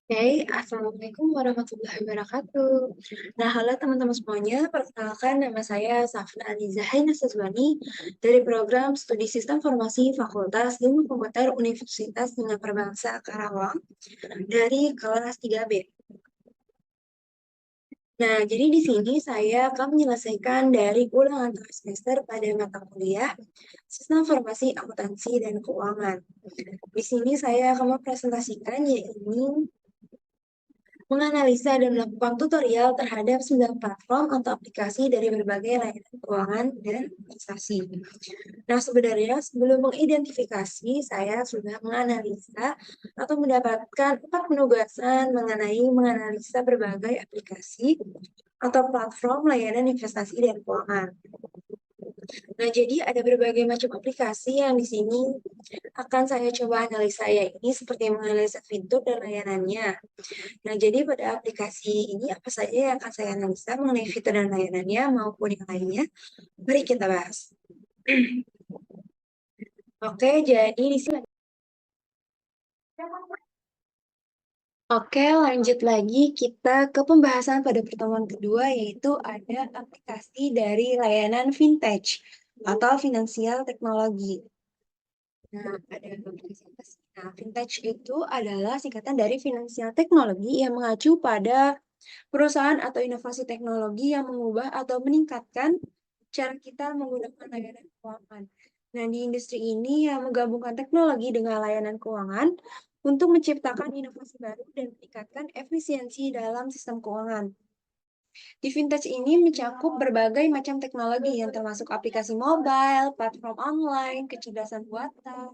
Oke, Assalamualaikum warahmatullahi wabarakatuh. Nah, halo teman-teman semuanya, perkenalkan nama saya Safna Aliza Sazwani dari program Studi Sistem Informasi Fakultas Ilmu Komputer Universitas Bina Perbangsa Karawang dari kelas 3B. Nah, jadi di sini saya akan menyelesaikan dari ulangan tengah semester pada mata kuliah Sistem Informasi Akuntansi dan Keuangan. Di sini saya akan mempresentasikan yaitu menganalisa dan melakukan tutorial terhadap 9 platform atau aplikasi dari berbagai layanan keuangan dan investasi. Nah, sebenarnya sebelum mengidentifikasi, saya sudah menganalisa atau mendapatkan 4 penugasan mengenai menganalisa berbagai aplikasi atau platform layanan investasi dan keuangan. Nah, jadi ada berbagai macam aplikasi yang di sini akan saya coba analisa, yaitu seperti menganalisa fitur dan layanannya. Nah, jadi pada aplikasi ini apa saja yang akan saya analisa mengenai fitur dan layanannya maupun yang lainnya? Mari kita bahas. Oke, jadi di sini. Oke, lanjut lagi kita ke pembahasan pada pertemuan kedua, yaitu ada aplikasi dari layanan vintage atau finansial teknologi. Nah, ada aplikasi apa sih? Nah, vintage itu adalah singkatan dari finansial teknologi yang mengacu pada perusahaan atau inovasi teknologi yang mengubah atau meningkatkan cara kita menggunakan layanan keuangan. Nah, di industri ini yang menggabungkan teknologi dengan layanan keuangan untuk menciptakan inovasi baru dan meningkatkan efisiensi dalam sistem keuangan. Di vintage ini mencakup berbagai macam teknologi yang termasuk aplikasi mobile, platform online, kecerdasan buatan,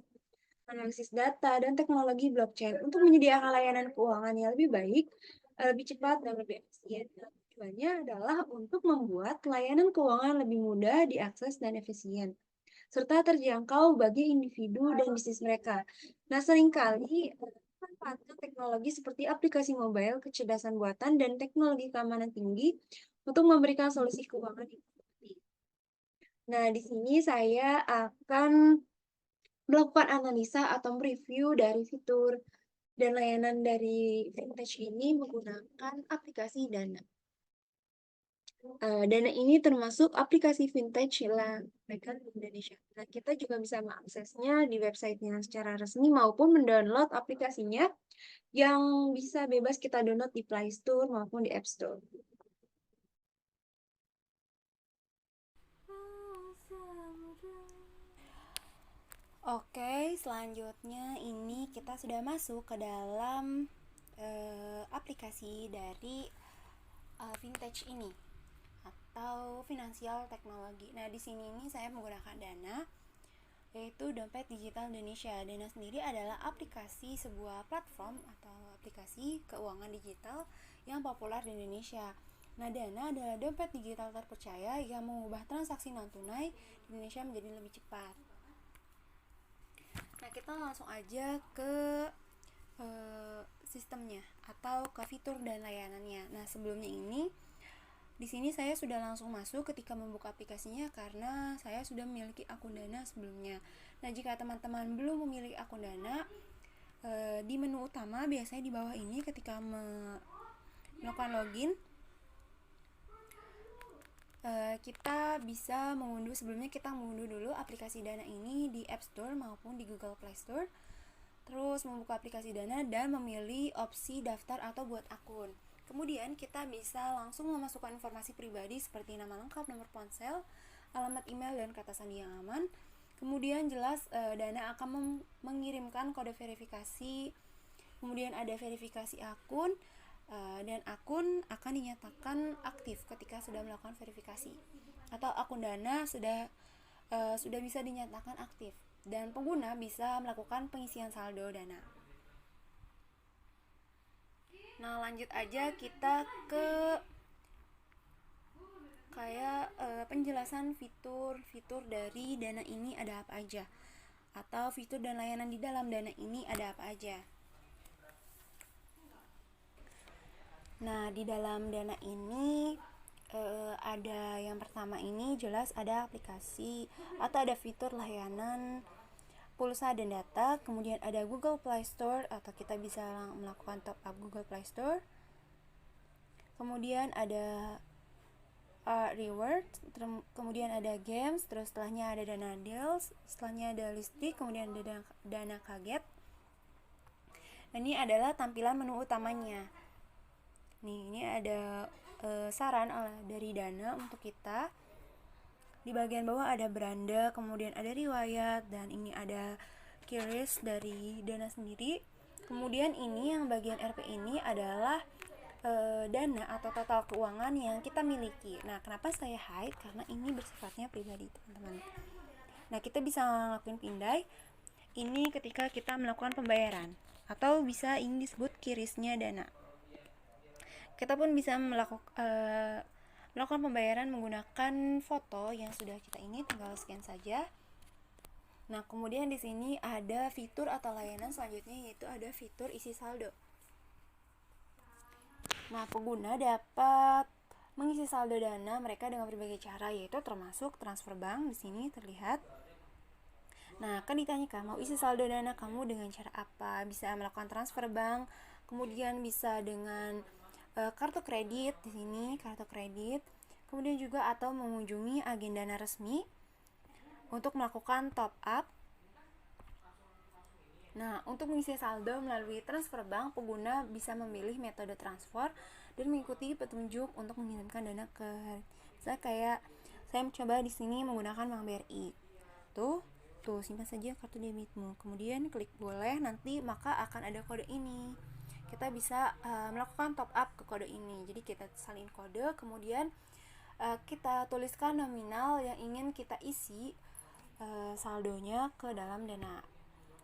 analisis data, dan teknologi blockchain untuk menyediakan layanan keuangan yang lebih baik, lebih cepat, dan lebih efisien. Tujuannya adalah untuk membuat layanan keuangan lebih mudah diakses dan efisien, serta terjangkau bagi individu dan bisnis mereka. Nah, seringkali memanfaatkan teknologi seperti aplikasi mobile, kecerdasan buatan, dan teknologi keamanan tinggi untuk memberikan solusi keuangan yang efektif. Nah, di sini saya akan melakukan analisa atau review dari fitur dan layanan dari vintage ini menggunakan aplikasi Dana. Dana ini termasuk aplikasi vintage yang mereka di Indonesia. Nah, kita juga bisa mengaksesnya di websitenya secara resmi maupun mendownload aplikasinya yang bisa bebas kita download di Play Store maupun di App Store. Oke, selanjutnya ini kita sudah masuk ke dalam aplikasi dari vintage ini atau finansial teknologi. Nah, di sini ini saya menggunakan Dana, yaitu Dompet Digital Indonesia. Dana sendiri adalah aplikasi sebuah platform atau aplikasi keuangan digital yang populer di Indonesia. Nah, Dana adalah dompet digital terpercaya yang mengubah transaksi non-tunai di Indonesia menjadi lebih cepat. Nah, kita langsung aja ke sistemnya atau ke fitur dan layanannya. Nah, sebelumnya ini di sini saya sudah langsung masuk ketika membuka aplikasinya karena saya sudah memiliki akun Dana sebelumnya. Nah, jika teman-teman belum memiliki akun Dana, di menu utama biasanya di bawah ini ketika melakukan login, kita bisa mengunduh, sebelumnya kita mengunduh dulu aplikasi Dana ini di App Store maupun di Google Play Store. Terus membuka aplikasi Dana dan memilih opsi daftar atau buat akun. Kemudian kita bisa langsung memasukkan informasi pribadi seperti nama lengkap, nomor ponsel, alamat email, dan kata sandi yang aman. Kemudian jelas Dana akan mengirimkan kode verifikasi. Kemudian ada verifikasi akun, dan akun akan dinyatakan aktif ketika sudah melakukan verifikasi. Atau akun Dana sudah bisa dinyatakan aktif dan pengguna bisa melakukan pengisian saldo Dana. Nah, lanjut aja kita ke kayak penjelasan fitur-fitur dari Dana ini ada apa aja, atau fitur dan layanan di dalam Dana ini ada apa aja. Nah, di dalam Dana ini ada yang pertama ini jelas ada aplikasi atau ada fitur layanan pulsa dan data, kemudian ada Google Play Store atau kita bisa melakukan top up Google Play Store. Kemudian ada reward, kemudian ada games, terus setelahnya ada dana deals, setelahnya ada listrik, kemudian ada dana kaget. Ini adalah tampilan menu utamanya. Nih, ini ada saran dari Dana untuk kita. Di bagian bawah ada beranda, kemudian ada riwayat, dan ini ada QRIS dari Dana sendiri. Kemudian ini yang bagian RP ini adalah dana atau total keuangan yang kita miliki. Nah, kenapa saya hide? Karena ini bersifatnya pribadi, teman-teman. Nah, kita bisa ngelakuin pindai ini ketika kita melakukan pembayaran, atau bisa ini disebut QRIS-nya Dana. Kita pun bisa melakukan pembayaran menggunakan foto yang sudah kita ini, tinggal scan saja. Nah, kemudian di sini ada fitur atau layanan selanjutnya, yaitu ada fitur isi saldo. Nah, pengguna dapat mengisi saldo Dana mereka dengan berbagai cara, yaitu termasuk transfer bank. Di sini terlihat. Nah, kan ditanyakan mau isi saldo Dana kamu dengan cara apa? Bisa melakukan transfer bank, kemudian bisa dengan kartu kredit. Di sini kartu kredit. Kemudian juga atau mengunjungi agen Dana resmi untuk melakukan top up. Nah, untuk mengisi saldo melalui transfer bank, pengguna bisa memilih metode transfer dan mengikuti petunjuk untuk mengirimkan dana ke, misalnya kayak saya mencoba di sini menggunakan Bank BRI. Tuh simpan saja kartu debitmu. Kemudian klik boleh, nanti maka akan ada kode ini. Kita bisa melakukan top up ke kode ini. Jadi kita salin kode, kemudian kita tuliskan nominal yang ingin kita isi saldonya ke dalam Dana.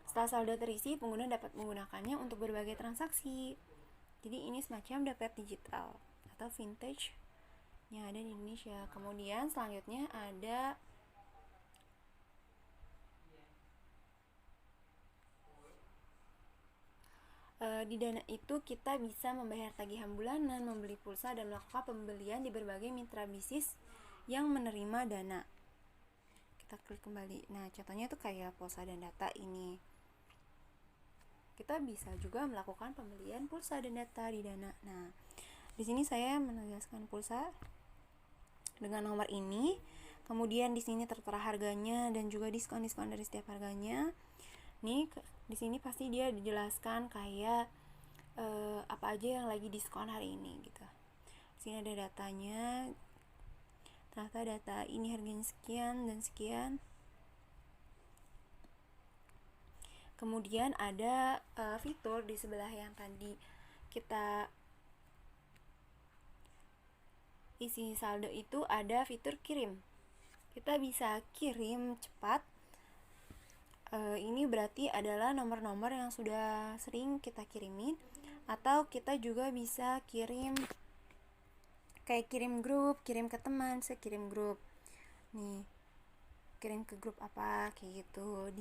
Setelah saldo terisi, pengguna dapat menggunakannya untuk berbagai transaksi. Jadi ini semacam dompet digital atau vintage yang ada di Indonesia. Kemudian selanjutnya ada di Dana itu kita bisa membayar tagihan bulanan, membeli pulsa, dan melakukan pembelian di berbagai mitra bisnis yang menerima Dana. Kita klik kembali. Nah, contohnya itu kayak pulsa dan data ini. Kita bisa juga melakukan pembelian pulsa dan data di Dana. Nah, di sini saya menegaskan pulsa dengan nomor ini. Kemudian di sini tertera harganya dan juga diskon-diskon dari setiap harganya. Nih, di sini pasti dia dijelaskan kayak apa aja yang lagi diskon hari ini gitu. Di sini ada datanya. Ternyata data ini harganya sekian dan sekian. Kemudian ada fitur di sebelah yang tadi kita isi saldo itu, ada fitur kirim. Kita bisa kirim cepat. Ini berarti adalah nomor-nomor yang sudah sering kita kirimin, atau kita juga bisa kirim kayak kirim grup, kirim ke teman, saya kirim grup. Nih, kirim ke grup apa kayak gitu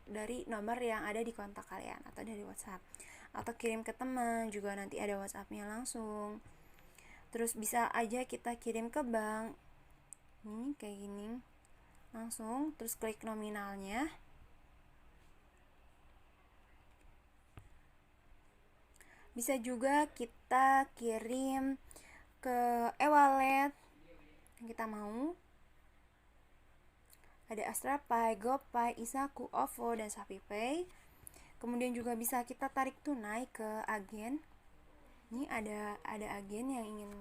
dari nomor yang ada di kontak kalian atau dari WhatsApp, atau kirim ke teman juga nanti ada WhatsApp-nya langsung. Terus bisa aja kita kirim ke bank, nih kayak gini langsung, terus klik nominalnya. Bisa juga kita kirim ke e-wallet yang kita mau. Ada AstraPay, GoPay, Isaku, OVO, dan ShapeePay. Kemudian juga bisa kita tarik tunai ke agen. Ini ada agen yang ingin.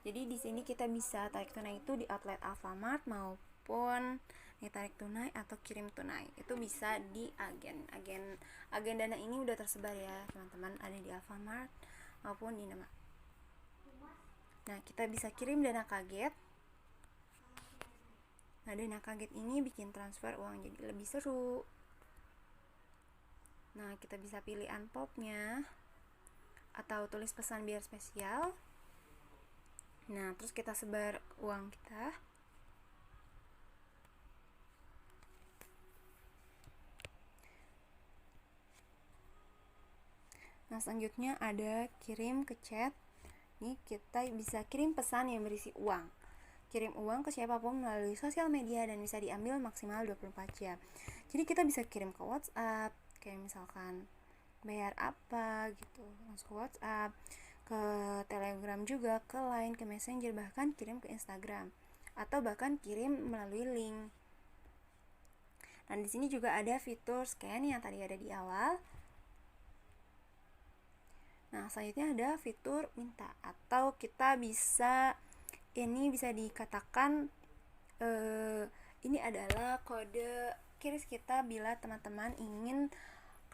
Jadi di sini kita bisa tarik tunai itu di outlet Alfamart maupun tarik tunai atau kirim tunai. Itu bisa di agen Dana ini udah tersebar ya, teman-teman, ada di Alfamart maupun di Indomaret. Nah, kita bisa kirim dana kaget. Nah, dana kaget ini bikin transfer uang jadi lebih seru. Nah, kita bisa pilih amplopnya atau tulis pesan biar spesial. Nah, terus kita sebar uang kita. Nah, selanjutnya ada kirim ke chat. Nih, kita bisa kirim pesan yang berisi uang. kirim uang ke siapapun melalui sosial media dan bisa diambil maksimal 24 jam. Jadi kita bisa kirim ke WhatsApp, kayak misalkan bayar apa gitu, langsung ke WhatsApp, ke Telegram juga, ke Line, ke Messenger, bahkan kirim ke Instagram atau bahkan kirim melalui link. Nah, di sini juga ada fitur scan yang tadi ada di awal. Nah, selanjutnya ada fitur minta, atau kita bisa, ini bisa dikatakan ini adalah kode QRIS kita bila teman-teman ingin,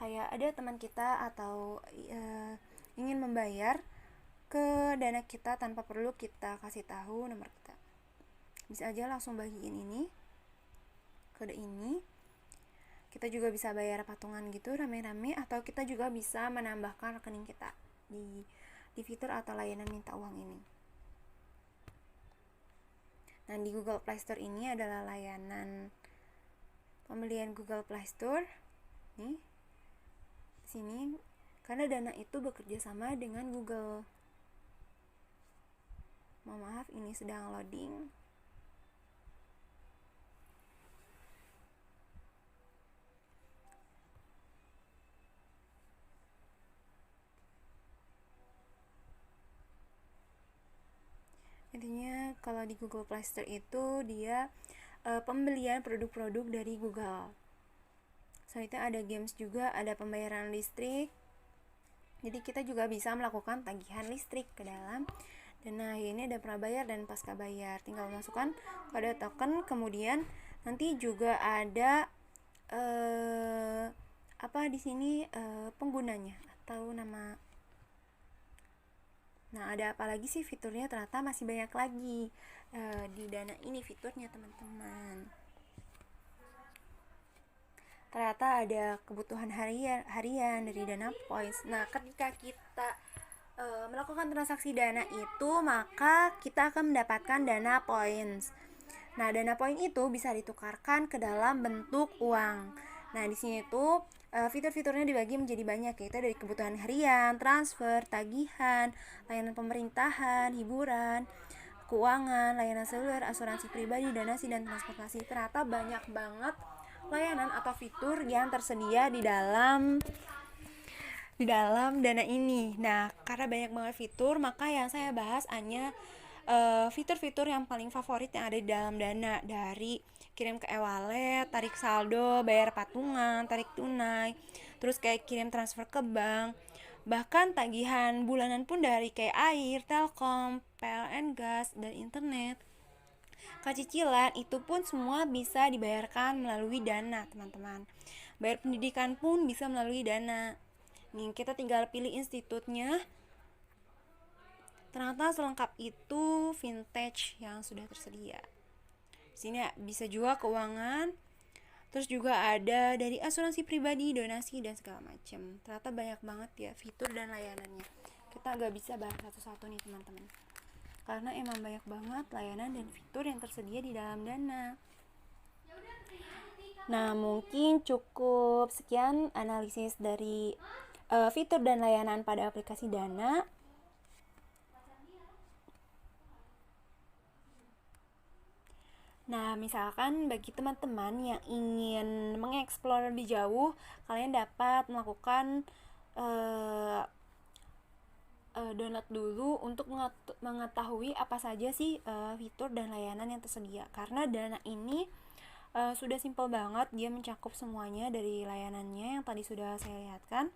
kayak ada teman kita atau ingin membayar ke dana kita tanpa perlu kita kasih tahu nomor kita. Bisa aja langsung bagiin ini, kode ini. Kita juga bisa bayar patungan gitu rame-rame, atau kita juga bisa menambahkan rekening kita di fitur atau layanan minta uang ini. Nah, di Google Play Store ini adalah layanan pembelian Google Play Store. Nih, sini karena dana itu bekerja sama dengan Google. Mohon maaf, ini sedang loading. Intinya kalau di Google Play Store itu dia pembelian produk-produk dari Google. Selanjutnya ada games juga, ada pembayaran listrik. Jadi kita juga bisa melakukan tagihan listrik ke dalam. Dan nah, ini ada prabayar dan pasca bayar. Tinggal masukkan kode token, kemudian nanti juga ada apa di sini penggunanya atau nama. Nah, ada apa lagi sih fiturnya? Ternyata masih banyak lagi di Dana ini fiturnya, teman-teman. Ternyata ada kebutuhan harian dari Dana Points. Nah, ketika kita melakukan transaksi Dana itu, maka kita akan mendapatkan Dana Points. Nah, Dana Poin itu bisa ditukarkan ke dalam bentuk uang. Nah, di sini tuh fitur-fiturnya dibagi menjadi banyak, yaitu dari kebutuhan harian, transfer, tagihan, layanan pemerintahan, hiburan, keuangan, layanan seluler, asuransi pribadi, donasi, dan transportasi. Ternyata banyak banget layanan atau fitur yang tersedia di dalam Dana ini. Nah, karena banyak banget fitur, maka yang saya bahas hanya fitur-fitur yang paling favorit yang ada di dalam Dana, dari kirim ke e-wallet, tarik saldo, bayar patungan, tarik tunai, terus kayak kirim transfer ke bank, bahkan tagihan bulanan pun dari kayak air, telkom, PLN gas, dan internet. Cicilan itu pun semua bisa dibayarkan melalui Dana, teman-teman. Bayar pendidikan pun bisa melalui Dana. Nih, kita tinggal pilih institutnya. Ternyata selengkap itu vintage yang sudah tersedia. Sini bisa juga keuangan, terus juga ada dari asuransi pribadi, donasi, dan segala macam. Ternyata banyak banget ya fitur dan layanannya. Kita gak bisa bahas satu-satu nih, teman-teman, karena emang banyak banget layanan dan fitur yang tersedia di dalam Dana. Nah, mungkin cukup sekian analisis dari fitur dan layanan pada aplikasi Dana. Nah, misalkan bagi teman-teman yang ingin mengeksplor lebih jauh, kalian dapat melakukan download dulu untuk mengetahui apa saja sih fitur dan layanan yang tersedia. Karena Dana ini sudah simpel banget, dia mencakup semuanya dari layanannya yang tadi sudah saya lihatkan.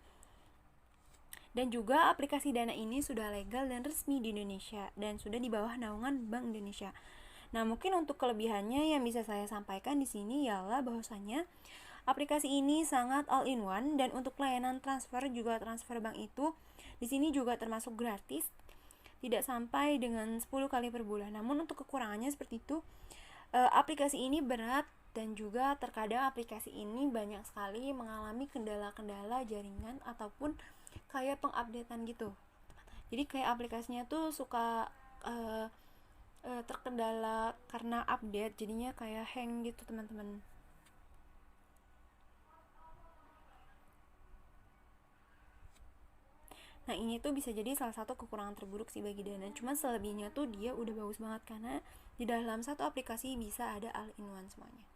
Dan juga aplikasi Dana ini sudah legal dan resmi di Indonesia dan sudah di bawah naungan Bank Indonesia. Nah, mungkin untuk kelebihannya yang bisa saya sampaikan di sini ialah bahwasanya aplikasi ini sangat all in one, dan untuk layanan transfer juga transfer bank itu di sini juga termasuk gratis, tidak sampai dengan 10 kali per bulan. Namun untuk kekurangannya seperti itu, aplikasi ini berat, dan juga terkadang aplikasi ini banyak sekali mengalami kendala-kendala jaringan ataupun kayak pengupdatean gitu. Jadi kayak aplikasinya tuh suka terkendala karena update, jadinya kayak hang gitu, teman-teman. Nah, ini tuh bisa jadi salah satu kekurangan terburuk sih bagi Dana. Cuma selebihnya tuh dia udah bagus banget, karena Di dalam satu aplikasi bisa ada all in one semuanya.